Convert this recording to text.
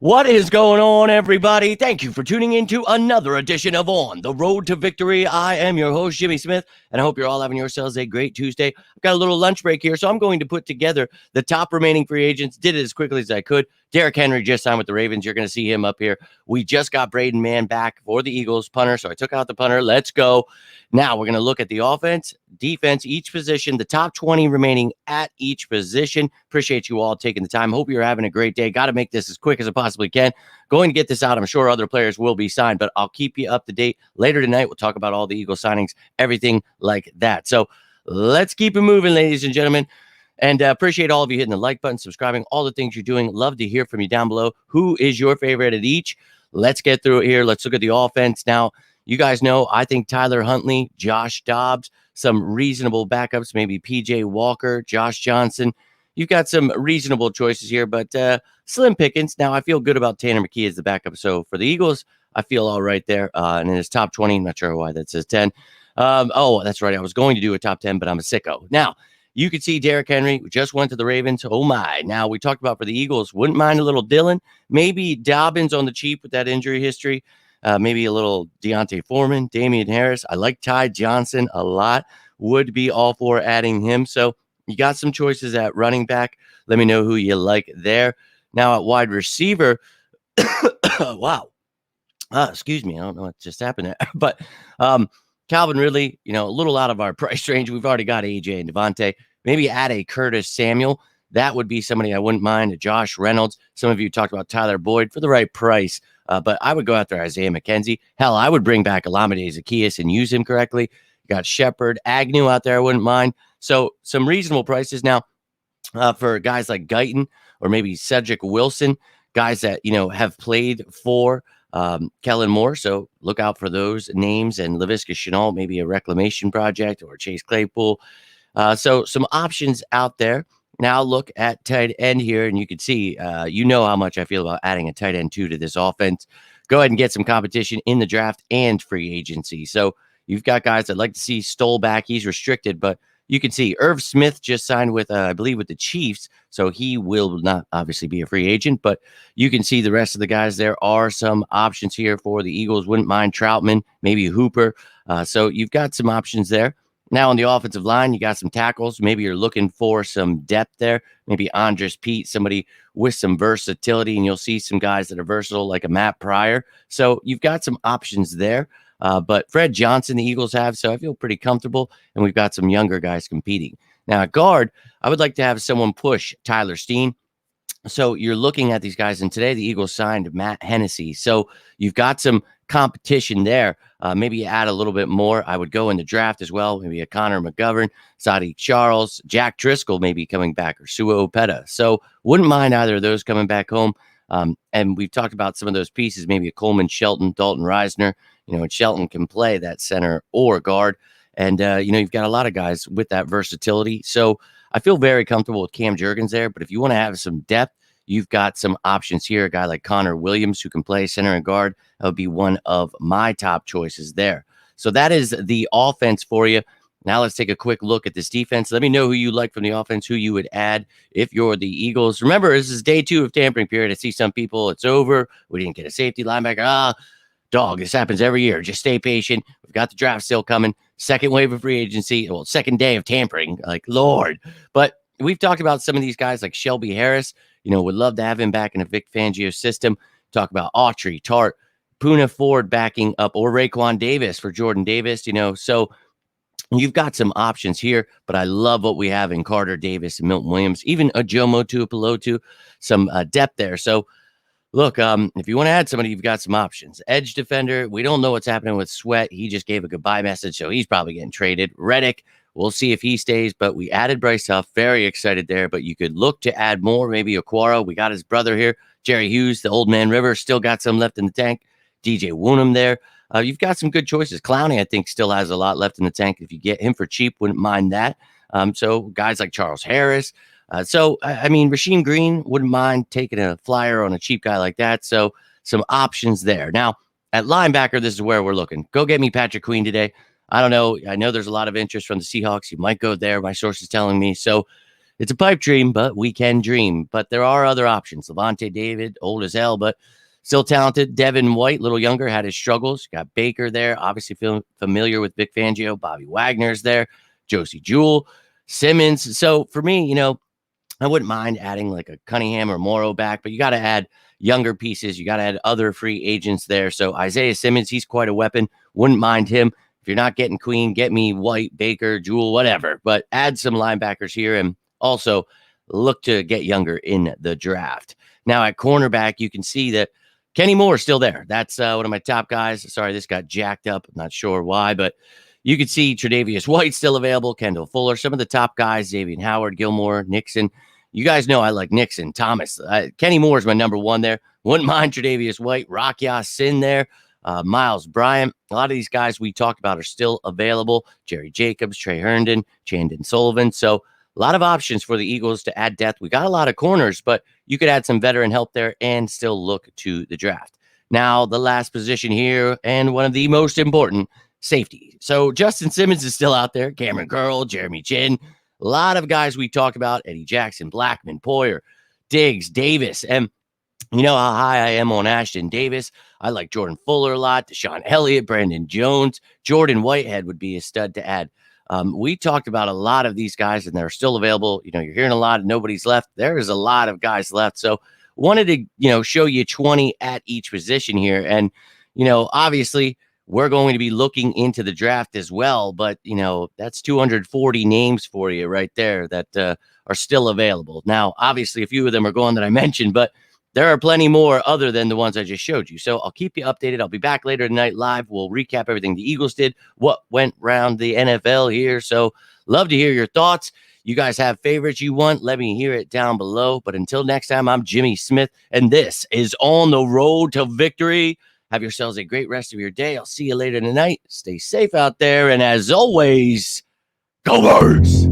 What is going on, everybody? Thank you for tuning in to another edition of On the Road to Victory. I am your host, Jimmy Smith, and I hope you're all having yourselves a great Tuesday. I've got a little lunch break here, so I'm going to put together the top remaining free agents. Did it as quickly as I could. Derrick Henry just signed with the Ravens. You're going to see him up here. We just got Braden Mann back for the Eagles punter, so I took out the punter. Let's go. Now we're going to look at the offense, defense, each position, the top 20 remaining at each position. Appreciate you all taking the time. Hope you're having a great day. Got to make this as quick as I possibly can. Going to get this out. I'm sure other players will be signed, but I'll keep you up to date later tonight. We'll talk about all the Eagle signings, everything like that. So let's keep it moving, ladies and gentlemen. And appreciate all of you hitting the like button, subscribing, all the things you're doing. Love to hear from you down below. Who is your favorite at each? Let's get through it here. Let's look at the offense. Now, you guys know I think Tyler Huntley, Josh Dobbs, some reasonable backups, maybe PJ Walker, Josh Johnson. You've got some reasonable choices here, but slim pickings. Now, I feel good about Tanner McKee as the backup. So for the Eagles, I feel all right there. And in his top 20, I'm not sure why that says 10. Oh, that's right. I was going to do a top 10, but I'm a sicko. Now, you could see Derrick Henry just went to the Ravens. Oh, my. Now, we talked about for the Eagles, wouldn't mind a little Dillon. Maybe Dobbins on the cheap with that injury history. Maybe a little Deontay Foreman, Damian Harris. I like Ty Johnson a lot. Would be all for adding him. So you got some choices at running back. Let me know who you like there. Now at wide receiver, wow. Excuse me. I don't know what just happened there. But Calvin Ridley, a little out of our price range. We've already got AJ and Devontae. Maybe add a Curtis Samuel. That would be somebody I wouldn't mind. Josh Reynolds. Some of you talked about Tyler Boyd for the right price. But I would go after Isaiah McKenzie. Hell, I would bring back Olamide Zaccheaus and use him correctly. You got Shepard, Agnew out there. I wouldn't mind. So some reasonable prices. Now, for guys like Guyton or maybe Cedric Wilson, guys that, have played for Kellen Moore. So look out for those names. And Laviska Shenault, maybe a reclamation project, or Chase Claypool. So some options out there. Now look at tight end here, and you can see, how much I feel about adding a tight end too to this offense. Go ahead and get some competition in the draft and free agency. So you've got guys I'd like to see Stoll back. He's restricted, but you can see Irv Smith just signed with, I believe, with the Chiefs. So he will not obviously be a free agent, but you can see the rest of the guys. There are some options here for the Eagles. Wouldn't mind Troutman, maybe Hooper. So you've got some options there. Now on the offensive line, you got some tackles. Maybe you're looking for some depth there. Maybe Andres Pete, somebody with some versatility, and you'll see some guys that are versatile like a Matt Pryor. So you've got some options there. But Fred Johnson, the Eagles have, so I feel pretty comfortable, and we've got some younger guys competing. Now at guard, I would like to have someone push Tyler Steen. So you're looking at these guys, and today the Eagles signed Matt Hennessy. So you've got some competition there. Maybe add a little bit more. I would go in the draft as well. Maybe a Connor McGovern, Sadiq Charles, Jack Driscoll maybe coming back, or Sua Opeta. So wouldn't mind either of those coming back home. And we've talked about some of those pieces, maybe a Coleman Shelton, Dalton Reisner, and Shelton can play that center or guard. And, you've got a lot of guys with that versatility. So I feel very comfortable with Cam Jurgens there. But if you want to have some depth, you've got some options here. A guy like Connor Williams who can play center and guard. That would be one of my top choices there. So that is the offense for you. Now let's take a quick look at this defense. Let me know who you like from the offense, who you would add if you're the Eagles. Remember, this is day 2 of tampering period. I see some people, it's over. We didn't get a safety linebacker. Dog, this happens every year. Just stay patient. We've got the draft still coming. Second wave of free agency. Well, second day of tampering. Like, Lord. But we've talked about some of these guys like Shelby Harris. Would love to have him back in a Vic Fangio system. Talk about Autry, Tart, Puna Ford backing up, or Raekwon Davis for Jordan Davis, So you've got some options here, but I love what we have in Carter Davis and Milton Williams, even a Jomo Tuipulotu, some depth there. So look, if you want to add somebody, you've got some options. Edge defender, we don't know what's happening with Sweat. He just gave a goodbye message, so he's probably getting traded. Reddick, we'll see if he stays, but we added Bryce Huff. Very excited there, but you could look to add more. Maybe Aquara. We got his brother here, Jerry Hughes, the Old Man River, still got some left in the tank. DJ Woonham there. You've got some good choices. Clowney, I think, still has a lot left in the tank. If you get him for cheap, wouldn't mind that. So guys like Charles Harris. Rasheem Green, wouldn't mind taking a flyer on a cheap guy like that. So some options there. Now, at linebacker, this is where we're looking. Go get me Patrick Queen today. I don't know. I know there's a lot of interest from the Seahawks. You might go there. My source is telling me. So It's a pipe dream, but we can dream. But there are other options. Levante David, old as hell, but still talented. Devin White, little younger, had his struggles. Got Baker there, obviously feeling familiar with Vic Fangio. Bobby Wagner's there. Josie Jewell, Simmons. So for me, I wouldn't mind adding like a Cunningham or Morrow back, but you got to add younger pieces. You got to add other free agents there. So Isaiah Simmons, he's quite a weapon. Wouldn't mind him. If you're not getting Queen, get me White, Baker, Jewell, whatever. But add some linebackers here and also look to get younger in the draft. Now at cornerback, you can see that Kenny Moore's still there. That's one of my top guys. Sorry, this got jacked up. I'm not sure why, but you can see Tre'Davious White still available, Kendall Fuller, some of the top guys, Xavier Howard, Gilmore, Nixon. You guys know I like Nixon, Thomas. Kenny Moore is my number one there. Wouldn't mind Tre'Davious White, Rock Ya-Sin there, Miles Bryant. A lot of these guys we talked about are still available. Jerry Jacobs, Trey Herndon, Chandon Sullivan. So a lot of options for the Eagles to add depth. We got a lot of corners, but you could add some veteran help there and still look to the draft. Now, the last position here, and one of the most important, safety. So Justin Simmons is still out there. Cameron Curl, Jeremy Chin. A lot of guys we talk about, Eddie Jackson, Blackman, Poyer, Diggs, Davis. And you know how high I am on Ashton Davis. I like Jordan Fuller a lot, Deshaun Elliott, Brandon Jones. Jordan Whitehead would be a stud to add. We talked about a lot of these guys, and they're still available. You're hearing a lot. Nobody's left. There is a lot of guys left. So wanted to, show you 20 at each position here. And, obviously, we're going to be looking into the draft as well, but that's 240 names for you right there that are still available. Now, obviously, a few of them are gone that I mentioned, but there are plenty more other than the ones I just showed you. So I'll keep you updated. I'll be back later tonight live. We'll recap everything the Eagles did, what went around the NFL here. So love to hear your thoughts. You guys have favorites you want, let me hear it down below. But until next time, I'm Jimmy Smith, and this is On the Road to Victory. Have yourselves a great rest of your day. I'll see you later tonight. Stay safe out there. And as always, go Birds!